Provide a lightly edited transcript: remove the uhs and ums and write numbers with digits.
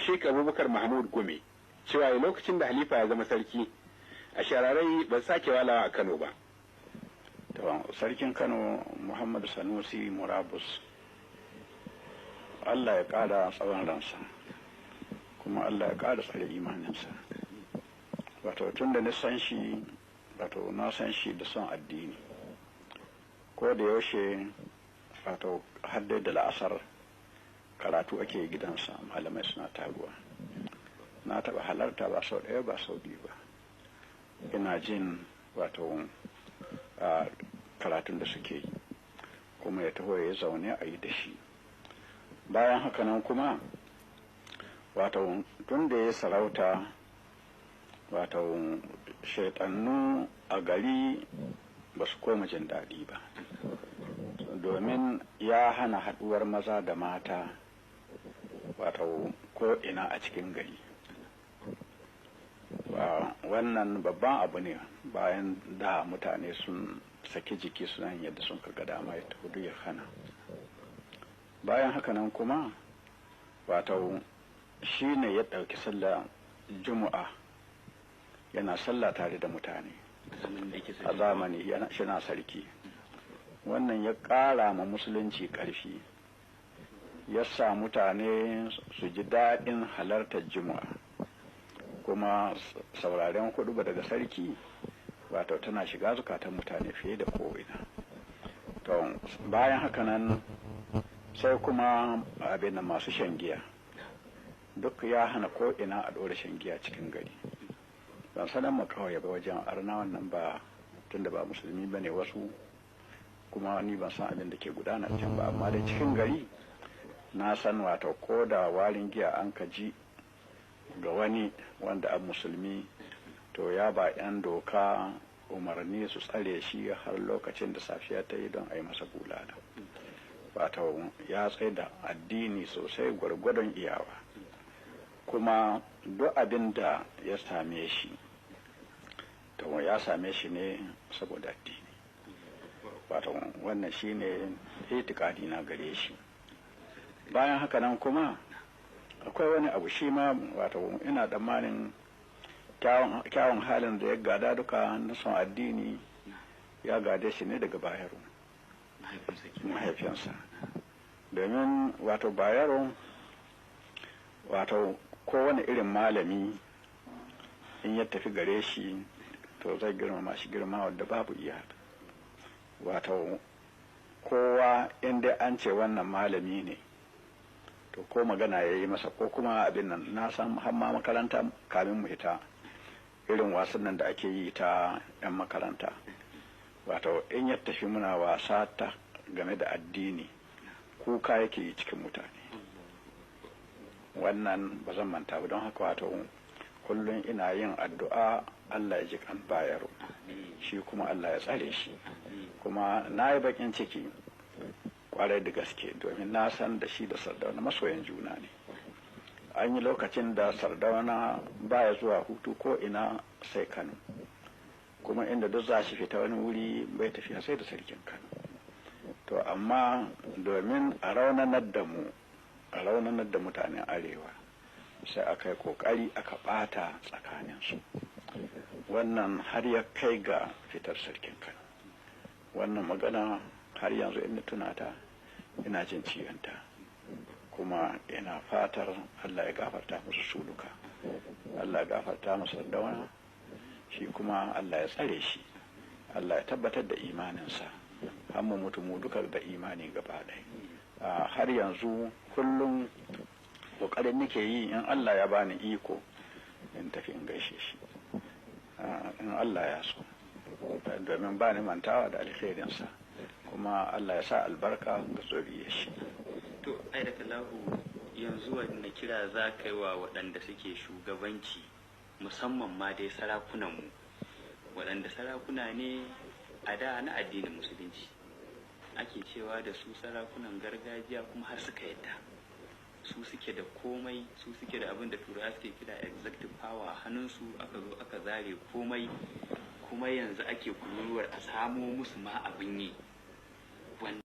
Sheikh Abubakar Mahmud Gumi cewa lokacin da Halifa ya zama sarki a shararai ba sake walawa a Kano ba. Sarkin Kano Muhammadu Sanusi Murabus, Allah ya ƙara tsawon ransa kuma Allah ya ƙara tsare imaninsa. Tun da na san shi da son addini, ko da yaushe haddai da la'asar karatu ake gidansa, malamai suna taruwa. Na taɓa halarta ba sau ɗaya ba sau biyu ba, ina jin karatun da suke yi, kuma ya taho ya zaune a yi da shi. Bayan haka nan kuma tun da ya sarauta shaitannu a gari ba su koma jin daɗi ba, domin ya hana haɗuwar maza da mata ko ina a cikin gari. Wannan babban abu ne, bayan da mutane sun saki jiki suna yadda sun kaga dama ya tafi ya hana. Bayan haka nan kuma shi ne ya ɗauki sallah juma'a yana sallah tare da mutane a zamani yana sarki. Wannan ya ƙara ma musulunci ƙarfi, ya sa mutane su ji daɗin halartar juma'a, kuma sauraren huɗuba daga sarki tana shiga zukatan mutane fiye da ko'ina. Bayan haka nan sai kuma abin da masu shan giya, duk ya hana ko'ina a ɗora shan giya cikin gari. Ban sanar mu kawai ba wajen arna wannan ba, tun da ba musulmi ba ne wasu, kuma ni ban san abin da ke gudana can ba, amma dai cikin gari na san ko da warin giya an ka ji ga wani wanda an musulmi, to ya ba 'yan doka umarni su tsare shi har lokacin da safiya ta yi don a yi masa bulala. Ya tsaye da addini sosai gwargwadon iyawa, kuma duk abin da ya same shi ya same shi ne saboda addini. Wannan shi ne itikadi na gare shi. Bayan haka nan kuma akwai wani abu shi ma ina tsammanin kyawun halin da ya gada duka na son addini ya gade shi ne daga Bayero, mahaifinsa. Domin Bayero kowane irin malami in ya tafi gare shi to zai girmama shi girma wadda babu iyaka. Kowa inda an ce wannan malami ne, to ko magana ya yi masa, ko kuma abin nan na san hamma makaranta kamin mu ita irin wasan nan da ake yi ta 'yan makaranta, in ya tafi muna wasa ta game da addini, kuka yake yi cikin mutane. Wannan ba zan manta ba, don haka kullum ina yin addu'a Allah ya ji kan Bayero, shi kuma Allah ya tsare shi. Kuma na yi bakin ciki kwarai da gaske, domin na san da shi da Sardauna masoyan juna ne. An yi lokacin da Sardauna baya zuwa hutu ko ina sai Kano, kuma inda duk za shi fita wani wuri bai tafiya sai da sarkin Kano. To amma domin a raunanar da mutanen arewa, sai aka yi kokari aka bata tsakaninsu. Wannan har ya kai ga fitar sarkin Kano. Wannan magana har yanzu in tunata ina jin ciwonta, kuma ina fatar Allah ya gafarta musu su duka. Allah ya gafarta musu Sardauna, shi kuma Allah ya tsare shi, Allah ya tabbatar da imaninsa, har mu mutu mu duka da imani gaba ɗaya. Har yanzu kullum ƙoƙarin nake yi, in Allah ya bani iko in tafi in gaishe shi, in Allah ya so, domin ba ni mantawa da alkhairinsa, kuma Allah ya sa albarka ga zuriyar shi. To, ai da Kallahu, yanzu wanda kira za ka yi wa waɗanda suke shugabanci, musamman ma dai sarakunanmu, waɗanda sarakuna ne a da na addinin musulunci, ake cewa da su sarakunan gargajiya, kuma har suka yadda su suke da komai, su suke da abin da turawa suke kira executive power a hannunsu, aka zo aka zare komai, kuma yanzu ake kururuwar a samo musu ma abin yi.